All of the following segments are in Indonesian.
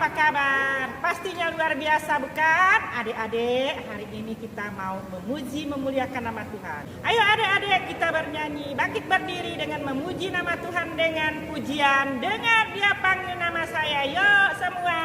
apa kabar? Pastinya luar biasa bukan? Adik-adik, hari ini kita mau memuji memuliakan nama Tuhan. Ayo adik-adik kita bernyanyi, bangkit berdiri dengan memuji nama Tuhan dengan pujian. Dengar dia panggil nama saya, yuk semua.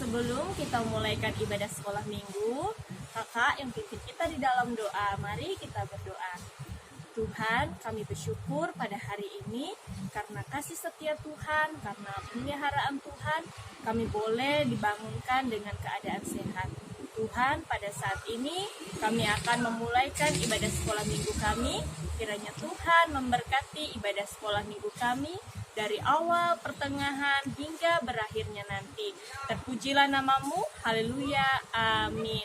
Sebelum kita memulaikan ibadah sekolah minggu, kakak yang pimpin kita di dalam doa. Mari kita berdoa. Tuhan, kami bersyukur pada hari ini karena kasih setia Tuhan, karena pemeliharaan Tuhan, kami boleh dibangunkan dengan keadaan sehat. Tuhan, pada saat ini kami akan memulaikan ibadah sekolah minggu kami. Kiranya Tuhan memberkati ibadah sekolah minggu kami dari awal, pertengahan, hingga berakhirnya nanti. Terpujilah namamu, haleluya, amin.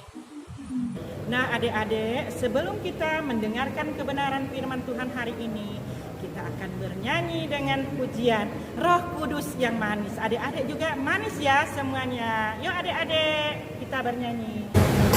Nah adik-adik, sebelum kita mendengarkan kebenaran firman Tuhan hari ini, kita akan bernyanyi dengan pujian Roh Kudus yang manis. Adik-adik juga manis ya semuanya. Yuk adik-adik, kita bernyanyi. Firman-Mu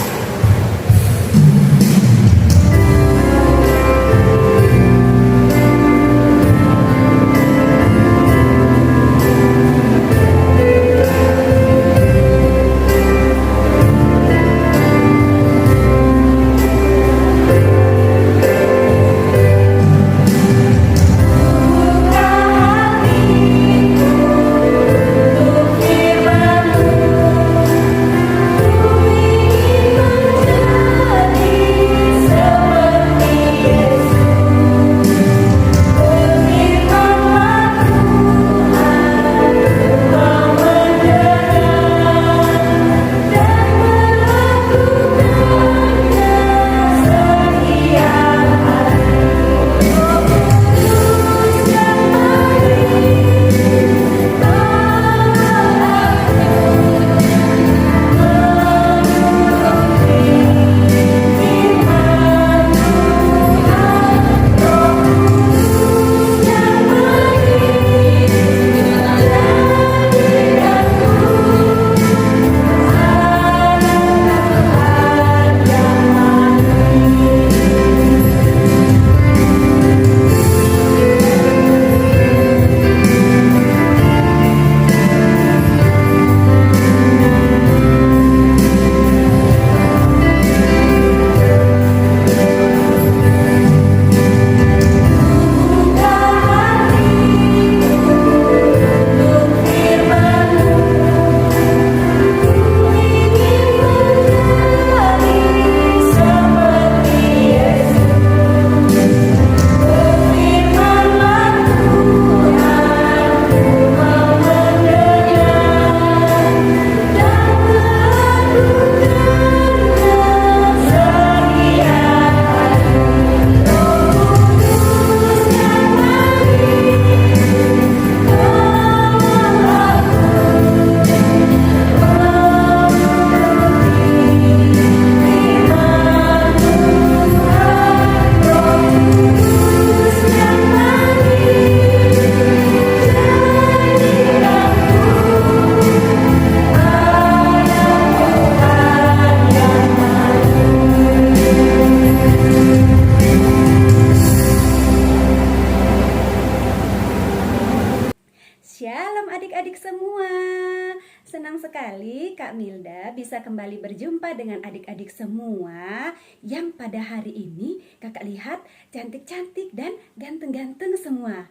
semua. Senang sekali Kak Milda bisa kembali berjumpa dengan adik-adik semua yang pada hari ini Kakak lihat cantik-cantik dan ganteng-ganteng semua.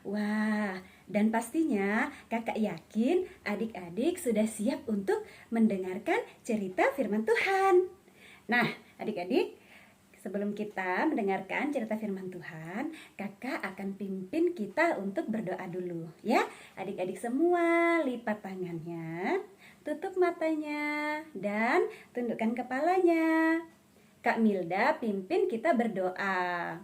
Wah, dan pastinya Kakak yakin adik-adik sudah siap untuk mendengarkan cerita firman Tuhan. Nah, adik-adik, sebelum kita mendengarkan cerita firman Tuhan, Kakak akan pimpin kita untuk berdoa dulu ya. Adik-adik semua lipat tangannya, tutup matanya, dan tundukkan kepalanya. Kak Milda pimpin kita berdoa.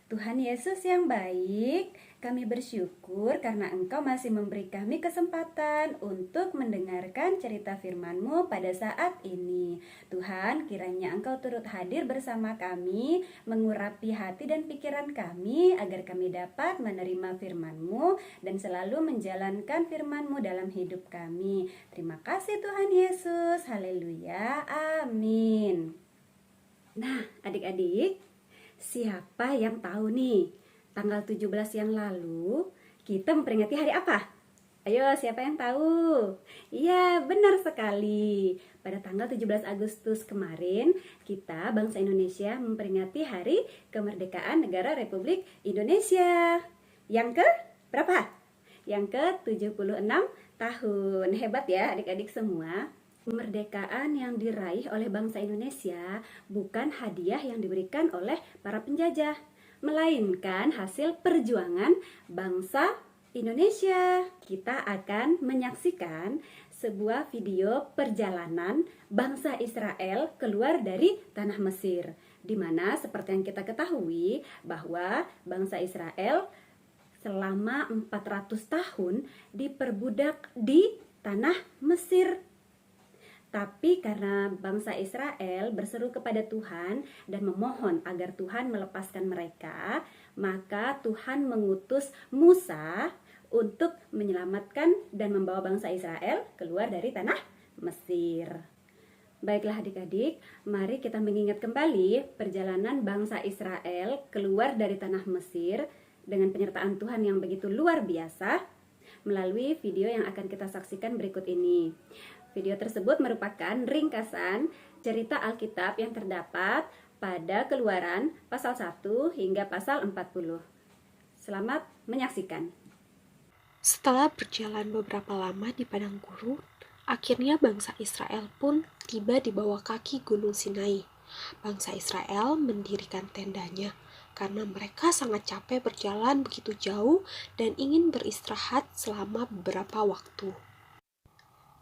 Tuhan Yesus yang baik, kami bersyukur karena Engkau masih memberi kami kesempatan untuk mendengarkan cerita firman-Mu pada saat ini. Tuhan, kiranya Engkau turut hadir bersama kami, mengurapi hati dan pikiran kami, agar kami dapat menerima firman-Mu dan selalu menjalankan firman-Mu dalam hidup kami. Terima kasih Tuhan Yesus, haleluya, amin. Nah, adik-adik, siapa yang tahu nih, tanggal 17 yang lalu kita memperingati hari apa? Ayo, siapa yang tahu? Iya, benar sekali. Pada tanggal 17 Agustus kemarin, kita bangsa Indonesia memperingati Hari Kemerdekaan Negara Republik Indonesia. Yang ke berapa? Yang ke 76 tahun. Hebat ya adik-adik semua. Kemerdekaan yang diraih oleh bangsa Indonesia bukan hadiah yang diberikan oleh para penjajah, melainkan hasil perjuangan bangsa Indonesia. Kita akan menyaksikan sebuah video perjalanan bangsa Israel keluar dari tanah Mesir, di mana seperti yang kita ketahui bahwa bangsa Israel selama 400 tahun diperbudak di tanah Mesir. Tapi karena bangsa Israel berseru kepada Tuhan dan memohon agar Tuhan melepaskan mereka, maka Tuhan mengutus Musa untuk menyelamatkan dan membawa bangsa Israel keluar dari tanah Mesir. Baiklah adik-adik, mari kita mengingat kembali perjalanan bangsa Israel keluar dari tanah Mesir dengan penyertaan Tuhan yang begitu luar biasa melalui video yang akan kita saksikan berikut ini. Video tersebut merupakan ringkasan cerita Alkitab yang terdapat pada Keluaran pasal 1 hingga pasal 40. Selamat menyaksikan. Setelah berjalan beberapa lama di padang gurun, akhirnya bangsa Israel pun tiba di bawah kaki Gunung Sinai. Bangsa Israel mendirikan tendanya karena mereka sangat capek berjalan begitu jauh dan ingin beristirahat selama beberapa waktu.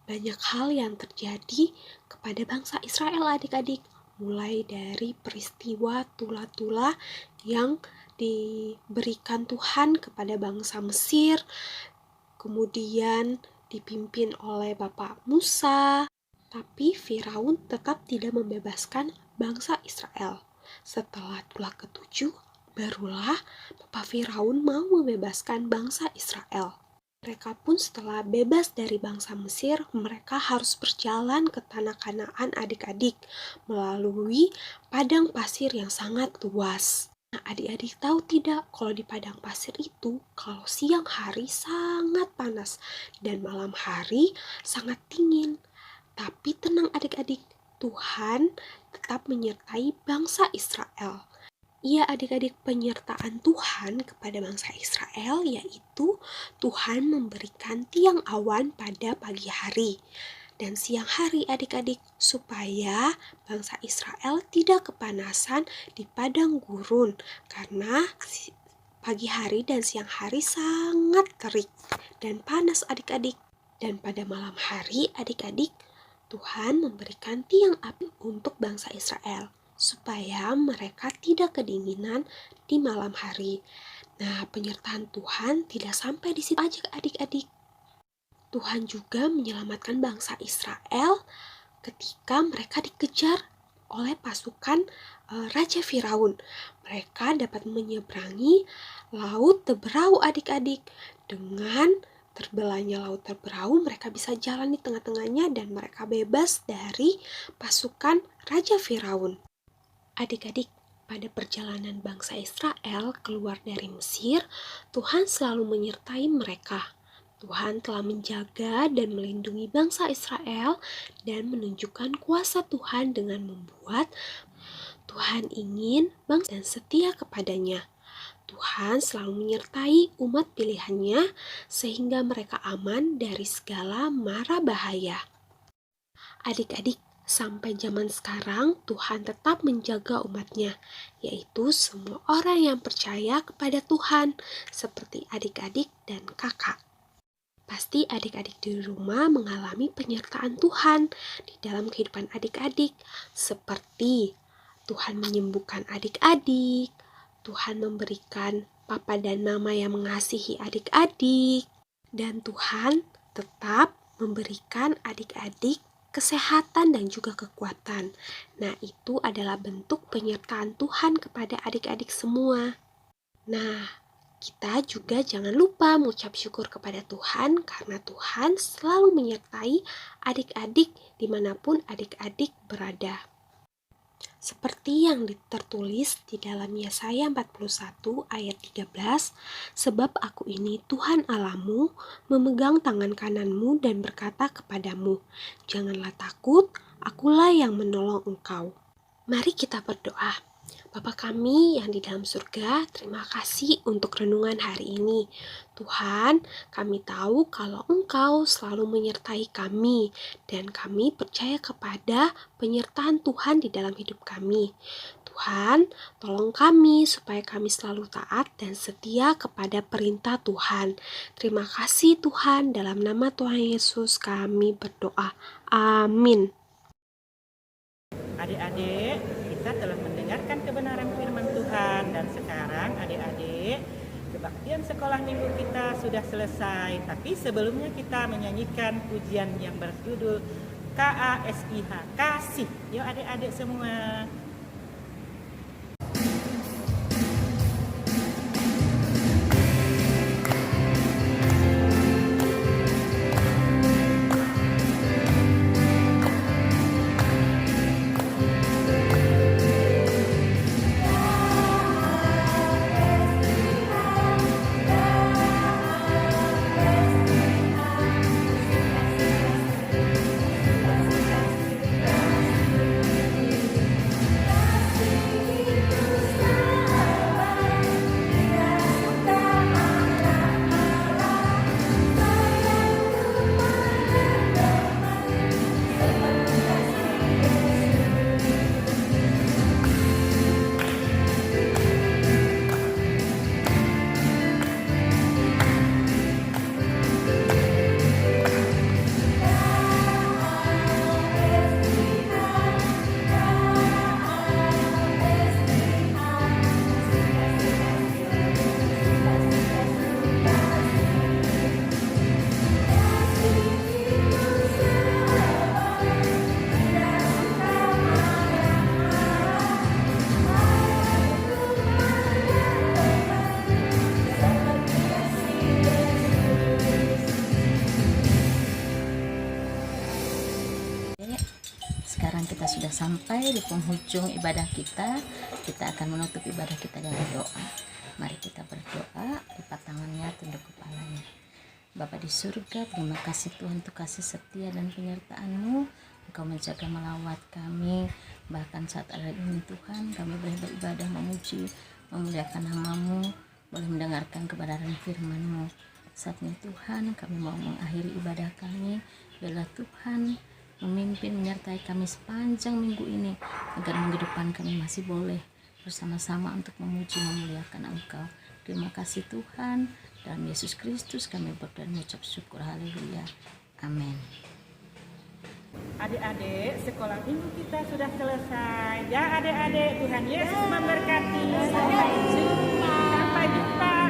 Banyak hal yang terjadi kepada bangsa Israel adik-adik, mulai dari peristiwa tula-tula yang diberikan Tuhan kepada bangsa Mesir, kemudian dipimpin oleh Bapak Musa, tapi Firaun tetap tidak membebaskan bangsa Israel. Setelah tula ketujuh, barulah Bapak Firaun mau membebaskan bangsa Israel. Mereka pun setelah bebas dari bangsa Mesir, mereka harus berjalan ke tanah Kanaan adik-adik melalui padang pasir yang sangat luas. Nah, adik-adik tahu tidak kalau di padang pasir itu, kalau siang hari sangat panas dan malam hari sangat dingin. Tapi tenang adik-adik, Tuhan tetap menyertai bangsa Israel. Iya adik-adik, penyertaan Tuhan kepada bangsa Israel yaitu Tuhan memberikan tiang awan pada pagi hari dan siang hari adik-adik supaya bangsa Israel tidak kepanasan di padang gurun karena pagi hari dan siang hari sangat terik dan panas adik-adik. Dan pada malam hari adik-adik, Tuhan memberikan tiang api untuk bangsa Israel supaya mereka tidak kedinginan di malam hari. Nah, penyertaan Tuhan tidak sampai di situ aja adik-adik. Tuhan juga menyelamatkan bangsa Israel ketika mereka dikejar oleh pasukan Raja Firaun. Mereka dapat menyeberangi Laut Teberau adik-adik. Dengan terbelahnya Laut Teberau, mereka bisa jalan di tengah-tengahnya dan mereka bebas dari pasukan Raja Firaun. Adik-adik, pada perjalanan bangsa Israel keluar dari Mesir, Tuhan selalu menyertai mereka. Tuhan telah menjaga dan melindungi bangsa Israel dan menunjukkan kuasa Tuhan dengan membuat Tuhan ingin bangsa dan setia kepadanya. Tuhan selalu menyertai umat pilihannya sehingga mereka aman dari segala mara bahaya. Adik-adik, sampai zaman sekarang Tuhan tetap menjaga umatnya, yaitu semua orang yang percaya kepada Tuhan, seperti adik-adik dan kakak. Pasti adik-adik di rumah mengalami penyertaan Tuhan di dalam kehidupan adik-adik, seperti Tuhan menyembuhkan adik-adik, Tuhan memberikan papa dan mama yang mengasihi adik-adik, dan Tuhan tetap memberikan adik-adik kesehatan dan juga kekuatan. Nah, itu adalah bentuk penyertaan Tuhan kepada adik-adik semua. Nah, kita juga jangan lupa mengucap syukur kepada Tuhan karena Tuhan selalu menyertai adik-adik dimanapun adik-adik berada. Seperti yang tertulis di dalam Yesaya 41 ayat 13, sebab aku ini Tuhan Allahmu, memegang tangan kananmu dan berkata kepadamu, janganlah takut, akulah yang menolong engkau. Mari kita berdoa. Bapa kami yang di dalam surga, terima kasih untuk renungan hari ini. Tuhan, kami tahu kalau Engkau selalu menyertai kami, dan kami percaya kepada penyertaan Tuhan di dalam hidup kami. Tuhan, tolong kami supaya kami selalu taat dan setia kepada perintah Tuhan. Terima kasih Tuhan, dalam nama Tuhan Yesus kami berdoa. Amin. Adik-adik, kita telah mendengarkan kebenaran firman Tuhan dan sekarang adik-adik, kebaktian sekolah minggu kita sudah selesai. Tapi sebelumnya kita menyanyikan pujian yang berjudul KASIH, kasih. Yuk adik-adik semua. Sekarang kita sudah sampai di penghujung ibadah kita. Kita akan menutup ibadah kita dengan doa. Mari kita berdoa, lipat tangannya, tunduk kepalanya. Bapa di surga, terima kasih Tuhan untuk kasih setia dan penyertaan-Mu. Engkau menjaga melawat kami, bahkan saat ada ini Tuhan, kami boleh beribadah, memuji, memuliakan nama-Mu, boleh mendengarkan kebenaran firman-Mu. Saat ini Tuhan, kami mau mengakhiri ibadah kami. Biarlah Tuhan memimpin menyertai kami sepanjang minggu ini, agar minggu depan kami masih boleh bersama-sama untuk memuji memuliakan Engkau. Terima kasih Tuhan, dalam Yesus Kristus kami berdoa dan mengucap syukur. Haleluya, amin. Adik-adik, sekolah minggu kita sudah selesai. Ya adik-adik, Tuhan Yesus memberkati. Sampai jumpa.